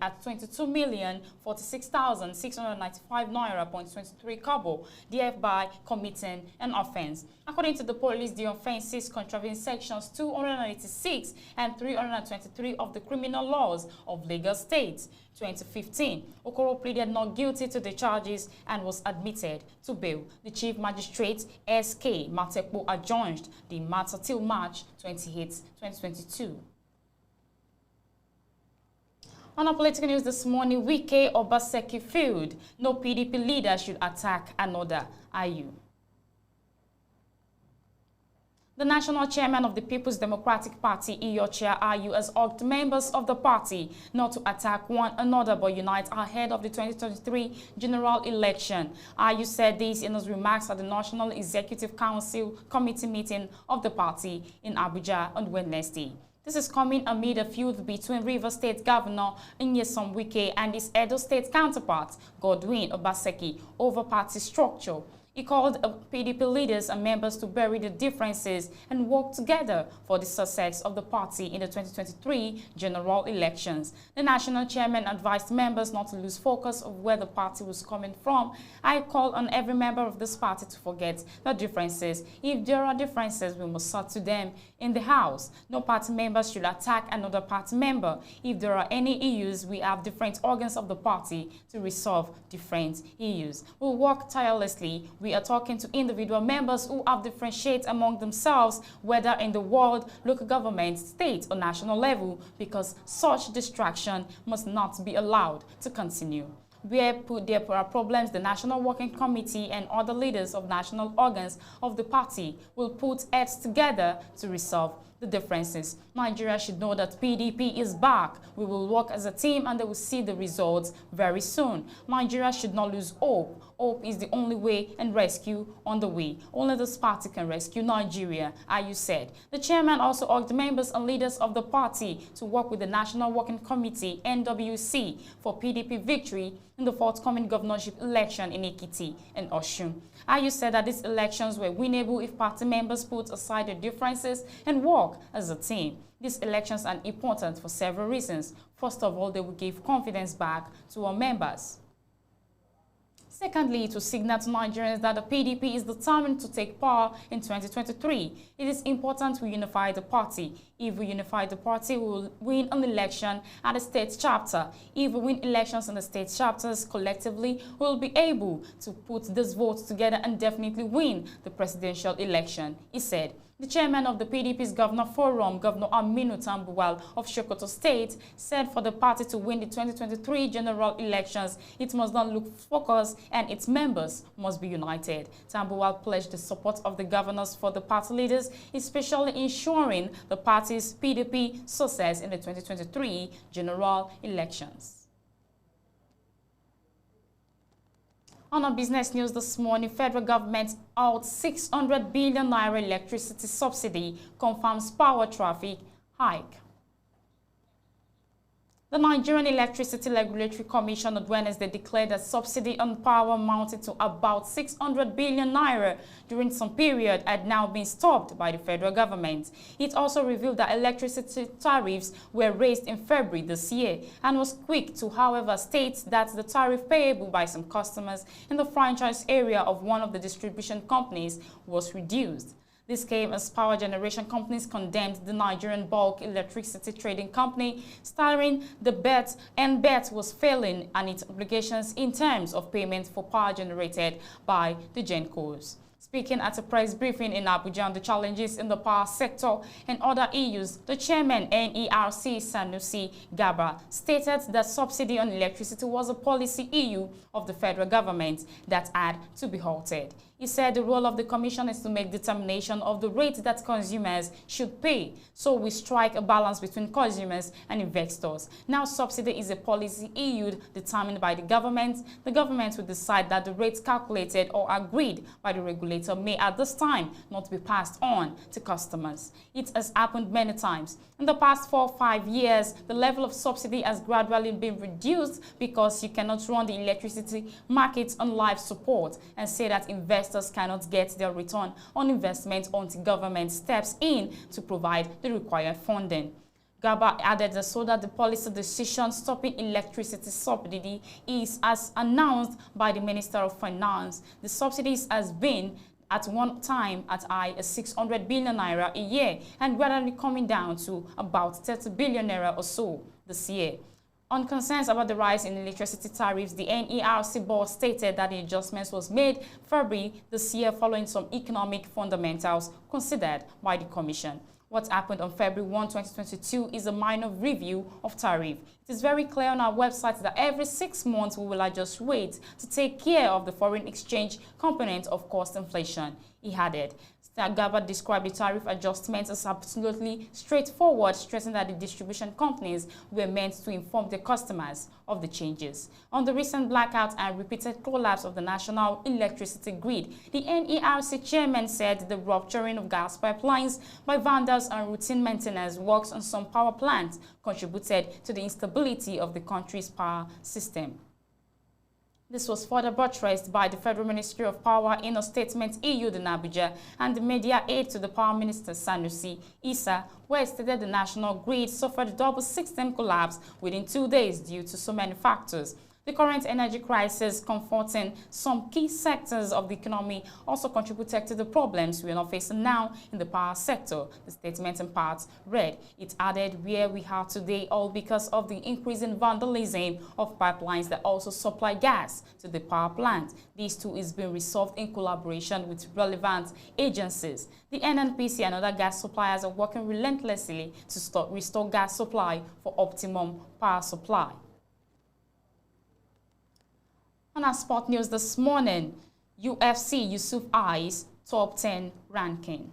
at 22,046,695 naira.23 kobo, thereby committing an offense. According to the police, the offenses contravene sections 286 and 323 of the criminal laws of Lagos State. 2015, Okoro pleaded not guilty to the charges and was admitted to bail. The Chief Magistrate S.K. Matepo adjourned the matter till March 28, 2022. On our political news this morning, Wike Obaseki field, no PDP leader should attack another IU. The national chairman of the People's Democratic Party, IU, has urged members of the party not to attack one another but unite ahead of the 2023 general election. IU said this in his remarks at the National Executive Council Committee meeting of the party in Abuja on Wednesday. This is coming amid a feud between Rivers State Governor Nyesom Wike and his Edo State counterpart, Godwin Obaseki, over party structure. He called PDP leaders and members to bury the differences and work together for the success of the party in the 2023 general elections. The national chairman advised members not to lose focus of where the party was coming from. I call on every member of this party to forget the differences. If there are differences, we must sort to them in the House. No party member should attack another party member. If there are any issues, we have different organs of the party to resolve different issues. We'll work tirelessly. We are talking to individual members who have differentiated among themselves, whether in the world, local government, state, or national level, because such distraction must not be allowed to continue. Where there are problems, the National Working Committee and other leaders of national organs of the party will put heads together to resolve the differences. Nigeria should know that PDP is back. We will work as a team and they will see the results very soon. Nigeria should not lose hope. Hope is the only way and rescue on the way. Only this party can rescue Nigeria, IU said. The chairman also urged members and leaders of the party to work with the National Working Committee, NWC, for PDP victory in the forthcoming governorship election in Ekiti and Osun. IU said that these elections were winnable if party members put aside their differences and work as a team. These elections are important for several reasons. First of all, they will give confidence back to our members. Secondly, to signal to Nigerians that the PDP is determined to take power in 2023. It is important we unify the party. If we unify the party, we will win an election at the state chapter. If we win elections in the state chapters collectively, we will be able to put these votes together and definitely win the presidential election, he said. The chairman of the PDP's Governor Forum, Governor Aminu Tambuwal of Sokoto State, said for the party to win the 2023 general elections, it must not look focused and its members must be united. Tambuwal pledged the support of the governors for the party leaders, especially ensuring the party's PDP success in the 2023 general elections. On our business news this morning, federal government out 600 billion naira electricity subsidy confirms power traffic hike. The Nigerian Electricity Regulatory Commission on Wednesday declared that subsidy on power amounted to about 600 billion naira during some period had now been stopped by the federal government. It also revealed that electricity tariffs were raised in February this year and was quick to, however, state that the tariff payable by some customers in the franchise area of one of the distribution companies was reduced. This came as power generation companies condemned the Nigerian Bulk Electricity Trading Company, stating the bet was failing and its obligations in terms of payment for power generated by the GenCos. Speaking at a press briefing in Abuja on the challenges in the power sector and other issues, the chairman NERC Sanusi Gaba stated that subsidy on electricity was a policy issue of the federal government that had to be halted. He said the role of the commission is to make determination of the rate that consumers should pay, so we strike a balance between consumers and investors. Now subsidy is a policy issue determined by the government. The government will decide that the rates calculated or agreed by the regulator may at this time not be passed on to customers. It has happened many times. In the past 4 or 5 years, the level of subsidy has gradually been reduced because you cannot run the electricity market on life support and say that investors cannot get their return on investment until government steps in to provide the required funding. Gaba added so that the policy decision stopping electricity subsidy is as announced by the Minister of Finance. The subsidies has been at one time at high as 600 billion naira a year and gradually coming down to about 30 billion naira or so this year. On concerns about the rise in electricity tariffs, the NERC board stated that the adjustments was made February this year following some economic fundamentals considered by the Commission. What happened on February 1, 2022 is a minor review of tariff. It is very clear on our website that every 6 months we will adjust rates to take care of the foreign exchange component of cost inflation, he added. Gaba described the tariff adjustments as absolutely straightforward, stressing that the distribution companies were meant to inform their customers of the changes. On the recent blackout and repeated collapse of the national electricity grid, the NERC chairman said the rupturing of gas pipelines by vandals and routine maintenance works on some power plants contributed to the instability of the country's power system. This was further buttressed by the Federal Ministry of Power in a statement issued in Abuja and the media aide to the Power Minister Sanusi Issa, where it stated the national grid suffered a double system collapse within 2 days due to so many factors. The current energy crisis confronting some key sectors of the economy also contributed to the problems we are now facing now in the power sector, the statement in part read. It added, where we are today all because of the increasing vandalism of pipelines that also supply gas to the power plant. This too is being resolved in collaboration with relevant agencies. The NNPC and other gas suppliers are working relentlessly to restore gas supply for optimum power supply. On our sport news this morning, UFC Yusuf I's top 10 ranking.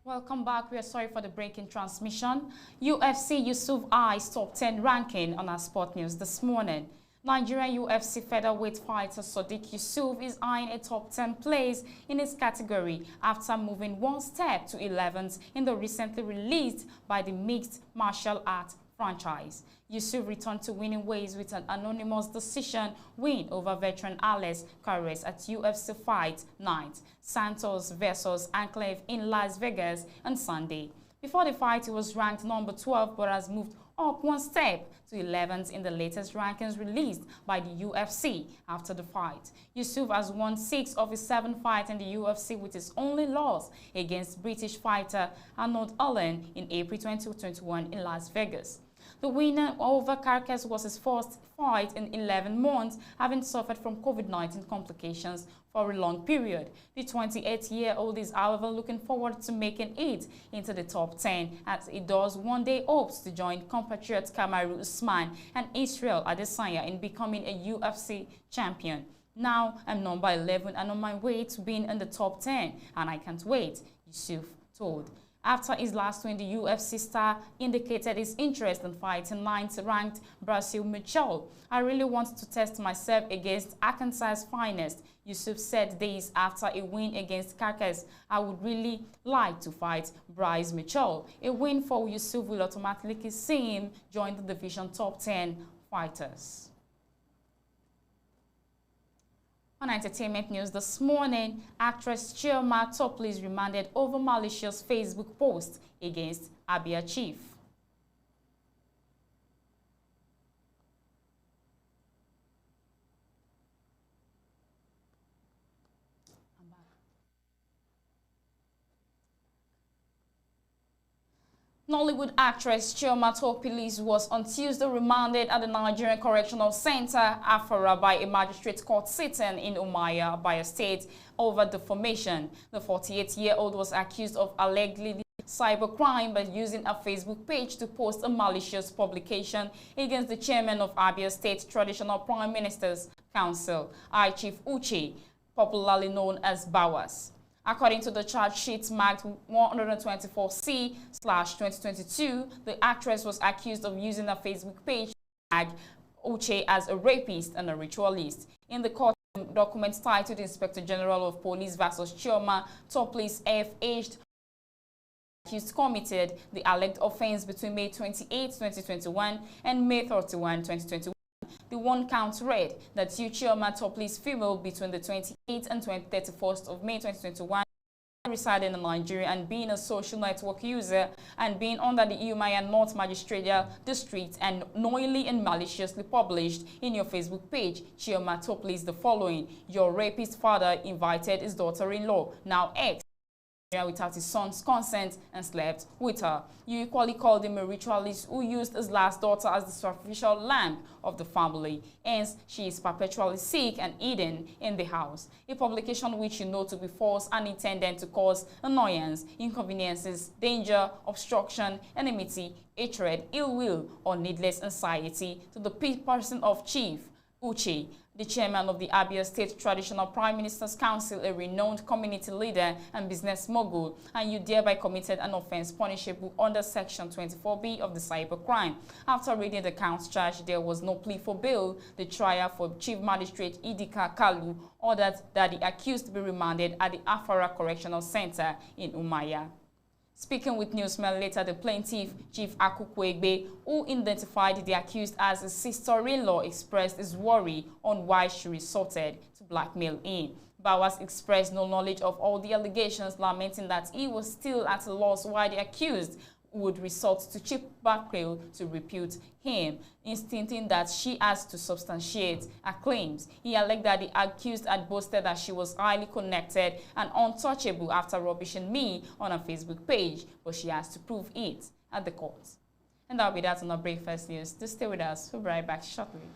Welcome back. We are sorry for the break in transmission. UFC Yusuf I's top 10 ranking on our sport news this morning. Nigerian UFC featherweight fighter Sodiq Yusuf is eyeing a top 10 place in his category after moving one step to 11th in the recently released by the mixed martial art franchise. Yusuf returned to winning ways with an anonymous decision win over veteran Alex Cares at UFC Fight Night, Santos versus Anklev in Las Vegas on Sunday. Before the fight, he was ranked number 12 but has moved up one step to 11th in the latest rankings released by the UFC after the fight. Yusuf has won 6 of his 7 fights in the UFC, with his only loss against British fighter Arnold Allen in April 2021 in Las Vegas. The winner over Carcass was his first fight in 11 months, having suffered from COVID-19 complications for a long period. The 28-year-old is, however, looking forward to making it into the top 10 as he does one day hopes to join compatriots Kamaru Usman and Israel Adesanya in becoming a UFC champion. Now I'm number 11 and on my way to being in the top 10, and I can't wait, Yusuf told. After his last win, the UFC star indicated his interest in fighting ninth-ranked Brazil Mitchell. "I really want to test myself against Arkansas's finest," Yusuf said days after a win against Carcass. "I would really like to fight Bryce Mitchell." A win for Yusuf will automatically see him join the division top 10 fighters. On entertainment news this morning, actress Chioma Topley is remanded over malicious Facebook post against Abia Chief. Nollywood actress Chioma Topley was on Tuesday remanded at the Nigerian Correctional Center, Afara, by a magistrate court sitting in Umuahia, Bayelsa State, over defamation. The 48-year-old was accused of allegedly cybercrime by using a Facebook page to post a malicious publication against the chairman of Abia State Traditional Prime Ministers Council, High Chief Uche, popularly known as Bawas. According to the charge sheet marked 124C/2022, the actress was accused of using a Facebook page to tag Uche as a rapist and a ritualist. In the court document titled Inspector General of Police vs. Chioma Topley's F-aged accused committed the alleged offense between May 28, 2021 and May 31, 2021. The one count read that Chioma Topley's female between the 28th and 31st of May 2021 residing in Nigeria and being a social network user and being under the Umuahia North Magistratal District and knowingly and maliciously published in your Facebook page, Chioma Topley, the following: "Your rapist father invited his daughter-in-law, now ex, without his son's consent and slept with her. You equally called him a ritualist who used his last daughter as the sacrificial lamb of the family. Hence, she is perpetually sick and hidden in the house. A publication which you know to be false and intended to cause annoyance, inconveniences, danger, obstruction, enmity, hatred, ill will, or needless anxiety to the person of Chief Uche, the chairman of the Abia State Traditional Prime Ministers Council, a renowned community leader and business mogul, and you thereby committed an offense punishable under Section 24B of the Cybercrime." After reading the count charge, there was no plea for bail. The trial for Chief Magistrate Idika Kalu ordered that the accused be remanded at the Afara Correctional Center in Umuahia. Speaking with newsmen later, the plaintiff, Chief Akukwegbe, who identified the accused as his sister-in-law, expressed his worry on why she resorted to blackmail him. Bawas expressed no knowledge of all the allegations, lamenting that he was still at a loss why the accused would resort to cheap blackmail to repute him, insisting that she has to substantiate her claims. He alleged that the accused had boasted that she was highly connected and untouchable after rubbishing me on her Facebook page, but she has to prove it at the court. And that'll be that on our Breakfast News. To stay with us, we'll be right back shortly.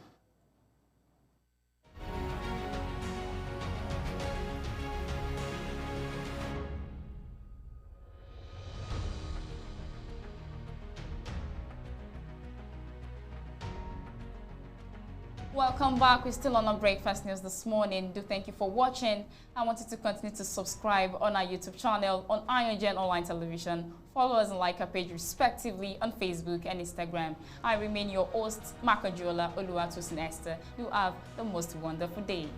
Welcome back. We're still on our Breakfast News this morning. Do thank you for watching. I want you to continue to subscribe on our YouTube channel, on AYOGEN Online Television. Follow us and like our page respectively on Facebook and Instagram. I remain your host, Makajola Oluwatosin Esther. You have the most wonderful day.